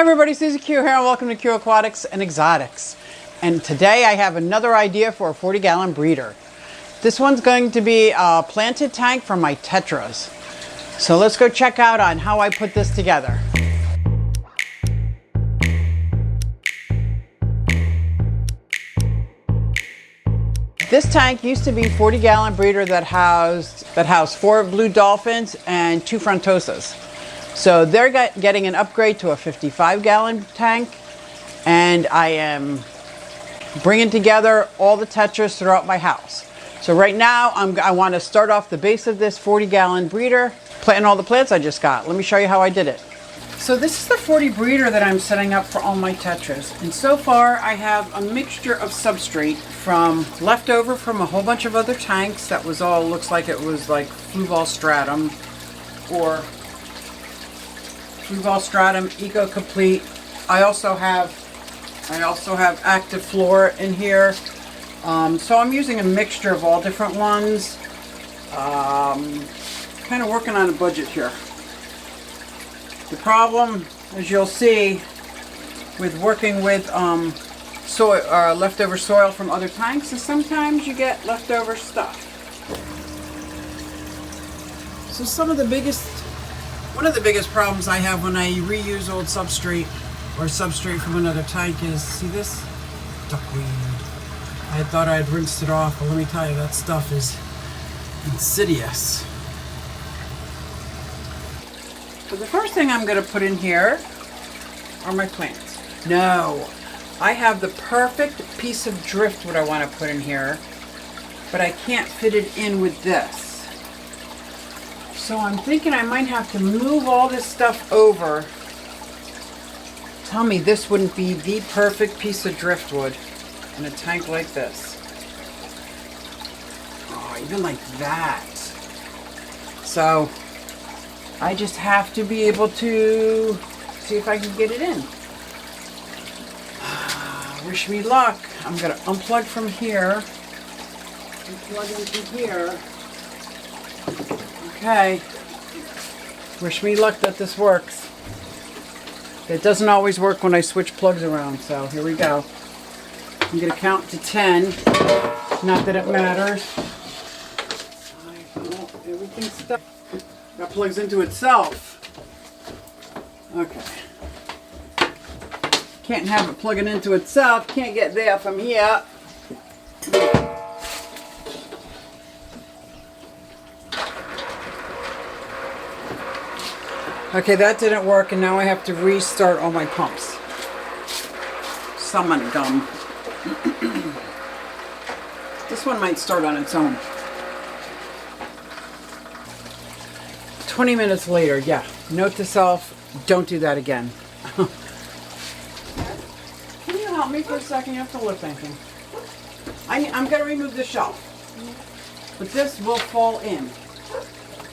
everybody, SuzyQue here and welcome to QueAquatics and Exotics. And today I have another idea for a 40-gallon breeder. This one's going to be a planted tank for my Tetras. So let's go check out on how I put this together. This tank used to be a 40-gallon breeder that housed 4 blue dolphins and 2 frontosas. So they're getting an upgrade to a 55-gallon tank, and I am bringing together all the Tetras throughout my house. So right now I want to start off the base of this 40-gallon breeder, planting all the plants I just got. Let me show you how I did it. So this is the 40 breeder that I'm setting up for all my Tetras. And so far I have a mixture of substrate from leftover from a whole bunch of other tanks. That was all, looks like it was like Fluval Stratum or Fluval Stratum Eco Complete. I also have Active Flora in here. So I'm using a mixture of all different ones. Kind of working on a budget here. The problem, as you'll see, with working with leftover soil from other tanks is sometimes you get leftover stuff. So one of the biggest problems I have when I reuse old substrate or substrate from another tank is, see this? Duckweed. I thought I had rinsed it off, but let me tell you, that stuff is insidious. So the first thing I'm going to put in here are my plants. No, I have the perfect piece of driftwood I want to put in here, but I can't fit it in with this. So I'm thinking I might have to move all this stuff over. Tell me this wouldn't be the perfect piece of driftwood in a tank like this. Oh, even like that. So I just have to be able to see if I can get it in. Wish me luck. I'm going to unplug from here and plug into here. Okay. Wish me luck that this works. It doesn't always work when I switch plugs around, so here we go. I'm going to count to 10. Not that it matters. Everything's stuck. That plugs into itself. Okay. Can't have it plugging into itself. Can't get there from here. Okay, that didn't work, and now I have to restart all my pumps. Someone dumb. This one might start on its own. 20 minutes later, yeah. Note to self, don't do that again. Can you help me for a second? You have to lift anything. I'm going to remove the shelf. But this will fall in.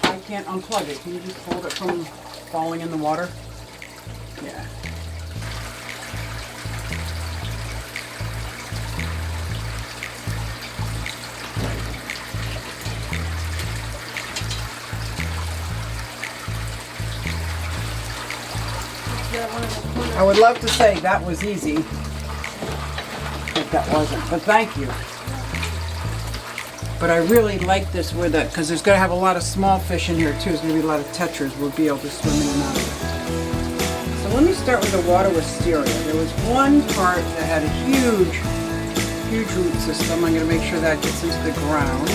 I can't unplug it. Can you just hold it from falling in the water? Yeah. I would love to say that was easy, but that wasn't. But thank you. But I really like this with it because there's going to have a lot of small fish in here too. There's going to be a lot of Tetras we'll be able to swim in and out of it. So let me start with the water wisteria. There was one part that had a huge root system. I'm going to make sure that gets into the ground.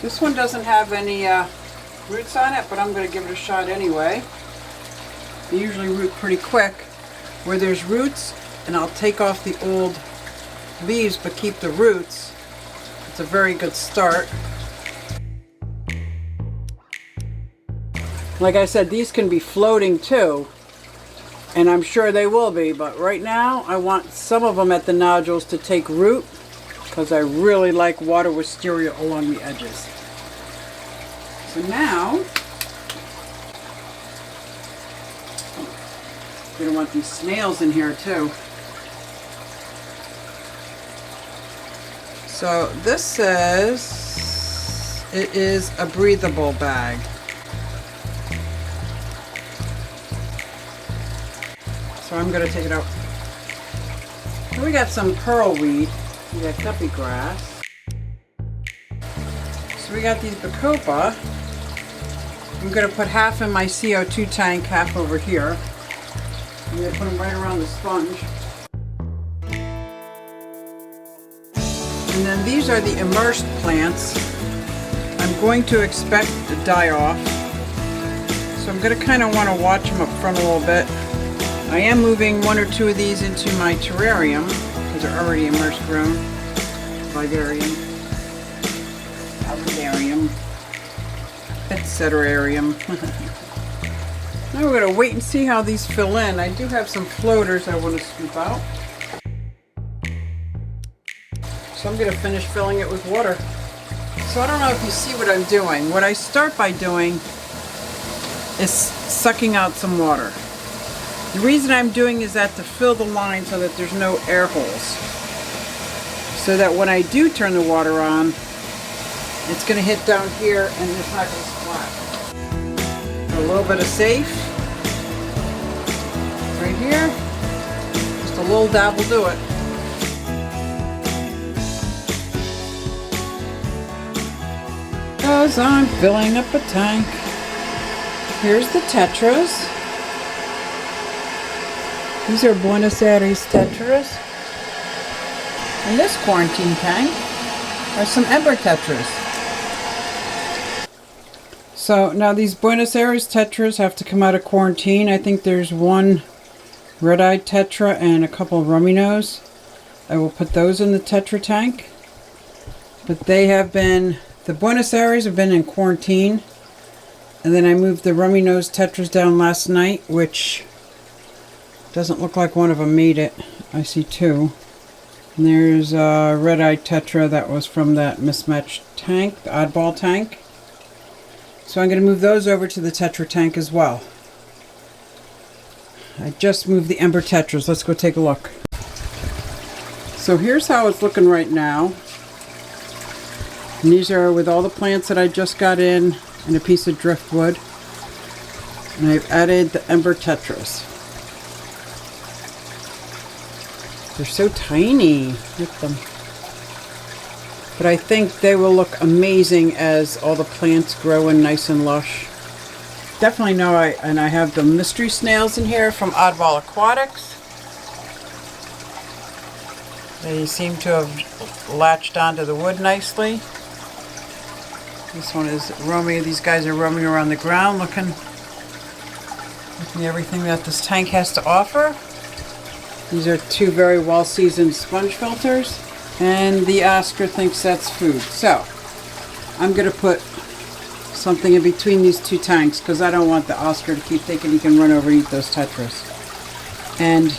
This one doesn't have any roots on it, but I'm going to give it a shot anyway. They usually root pretty quick. Where there's roots, and I'll take off the old leaves but keep the roots, it's a very good start. Like I said, these can be floating too, and I'm sure they will be, but right now I want some of them at the nodules to take root because I really like water wisteria along the edges. So now you're going to want these snails in here too. So this says it is a breathable bag. So I'm going to take it out. We got some pearl weed. We got guppy grass. So we got these bacopa. I'm going to put half in my CO2 tank, half over here. I'm going to put them right around the sponge. And then these are the immersed plants. I'm going to expect to die off. So I'm going to kind of want to watch them up front a little bit. I am moving one or two of these into my terrarium because they're already immersed grown. Vivarium, Lavalier, etc. Now we're going to wait and see how these fill in. I do have some floaters I want to scoop out. So I'm going to finish filling it with water. So I don't know if you see what I'm doing. What I start by doing is sucking out some water. The reason I'm doing is that to fill the line so that there's no air holes. So that when I do turn the water on, it's going to hit down here and it's not going to splash. A little bit of safe. Right here. Just a little dab will do it. As I'm filling up a tank. Here's the Tetras. These are Buenos Aires Tetras. In this quarantine tank are some Ember Tetras. So now these Buenos Aires Tetras have to come out of quarantine. I think there's one red-eyed Tetra and a couple of rummy nose. I will put those in the Tetra tank. But they have been, the Buenos Aires have been in quarantine. And then I moved the rummy nose Tetras down last night, which doesn't look like one of them made it. I see two. And there's a red-eyed Tetra that was from that mismatched tank, the Oddball tank. So I'm going to move those over to the Tetra tank as well. I just moved the Ember Tetras. Let's go take a look. So here's how it's looking right now. And these are with all the plants that I just got in and a piece of driftwood. And I've added the Ember Tetras. They're so tiny. Look at them. But I think they will look amazing as all the plants grow and nice and lush. Definitely know I have the mystery snails in here from Oddball Aquatics. They seem to have latched onto the wood nicely. This one is roaming. These guys are roaming around the ground looking at everything that this tank has to offer. These are two very well seasoned sponge filters. And the Oscar thinks that's food. So I'm going to put something in between these two tanks because I don't want the Oscar to keep thinking he can run over and eat those Tetras. And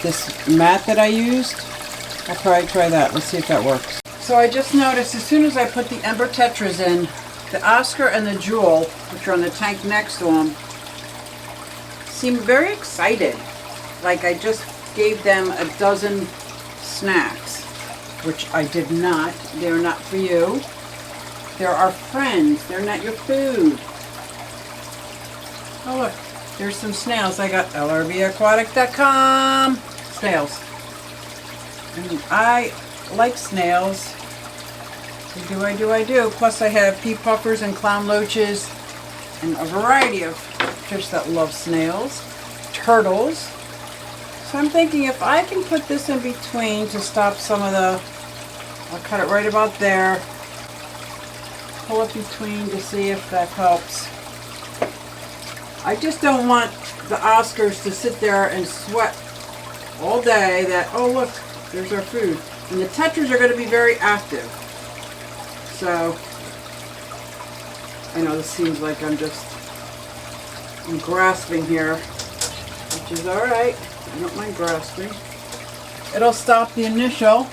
this mat that I used, I'll probably try that. Let's see if that works. So I just noticed as soon as I put the Ember Tetras in, the Oscar and the Jewel, which are on the tank next to them, seem very excited. Like I just gave them a dozen snacks, which I did not. They're not for you. They're our friends. They're not your food. Oh look, there's some snails. I got LRBAquatic.com snails. And I like snails. I do. Plus I have pea puffers and clown loaches and a variety of fish that love snails. Turtles. So I'm thinking if I can put this in between to stop some of the, I'll cut it right about there, pull it between to see if that helps. I just don't want the Oscars to sit there and sweat all day that, oh look, there's our food. And the Tetras are going to be very active. So, I know this seems like I'm grasping here, which is alright. I don't mind grasping. It'll stop the initial.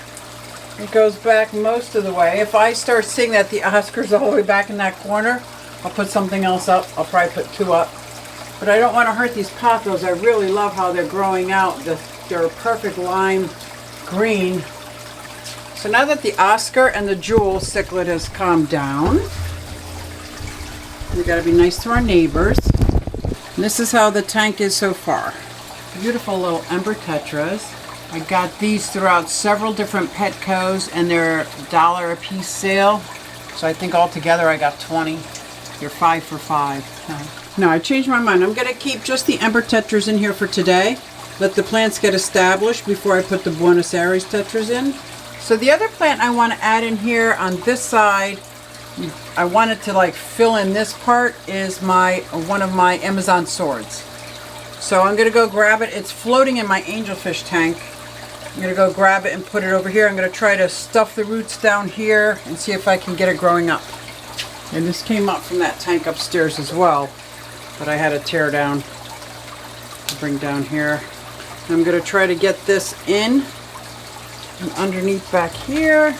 It goes back most of the way. If I start seeing that the Oscar's all the way back in that corner, I'll put something else up. I'll probably put two up. But I don't want to hurt these pothos. I really love how they're growing out. They're perfect lime green. So now that the Oscar and the Jewel cichlid has calmed down, We gotta be nice to our neighbors. And this is how the tank is so far. Beautiful little Ember Tetras. I got these throughout several different Petcos and they're $1 a piece sale. So I think altogether I got 20. You're 5 for 5. No, I changed my mind. I'm gonna keep just the Ember Tetras in here for today. Let the plants get established before I put the Buenos Aires Tetras in. So the other plant I want to add in here on this side, I wanted to like fill in this part, is one of my Amazon swords. So I'm going to go grab it. It's floating in my angelfish tank. I'm going to go grab it and put it over here. I'm going to try to stuff the roots down here and see if I can get it growing up. And this came up from that tank upstairs as well, but I had to tear down to bring down here. And I'm going to try to get this in and underneath back here.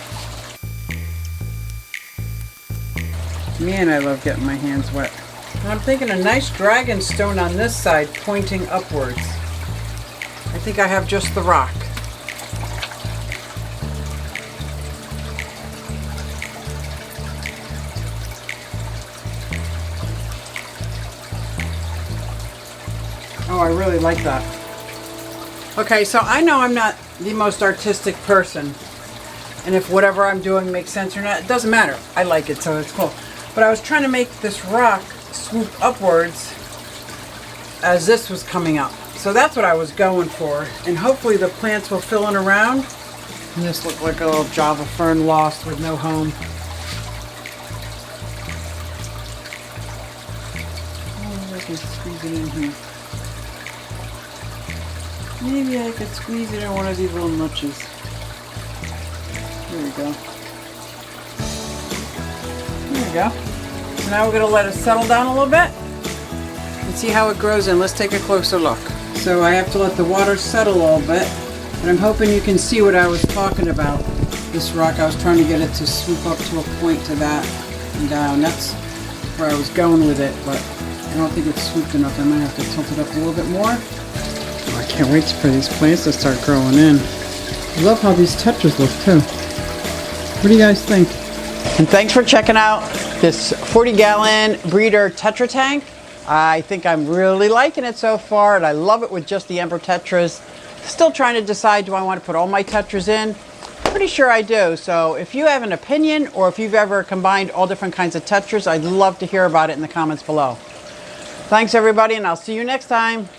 Man, I love getting my hands wet. And I'm thinking a nice dragon stone on this side pointing upwards. I think I have just the rock. Oh, I really like that. Okay, so I know I'm not the most artistic person, and if whatever I'm doing makes sense or not, it doesn't matter. I like it, so it's cool. But I was trying to make this rock swoop upwards as this was coming up. So that's what I was going for, and hopefully the plants will fill in around. And this looked like a little Java fern lost with no home. Oh, I can squeeze it in here. Maybe I could squeeze it in one of these little notches. There we go. There we go. So now we're going to let it settle down a little bit and see how it grows in. Let's take a closer look. So I have to let the water settle a little bit, but I'm hoping you can see what I was talking about. This rock, I was trying to get it to swoop up to a point to that and down. That's where I was going with it, but I don't think it's swooped enough. I might have to tilt it up a little bit more. Oh, I can't wait for these plants to start growing in. I love how these Tetras look too. What do you guys think? And thanks for checking out this 40-gallon breeder Tetra tank. I think I'm really liking it so far, and I love it with just the Ember Tetras. Still trying to decide, do I want to put all my Tetras in? Pretty sure I do. So if you have an opinion, or if you've ever combined all different kinds of Tetras, I'd love to hear about it in the comments below. Thanks everybody, and I'll see you next time.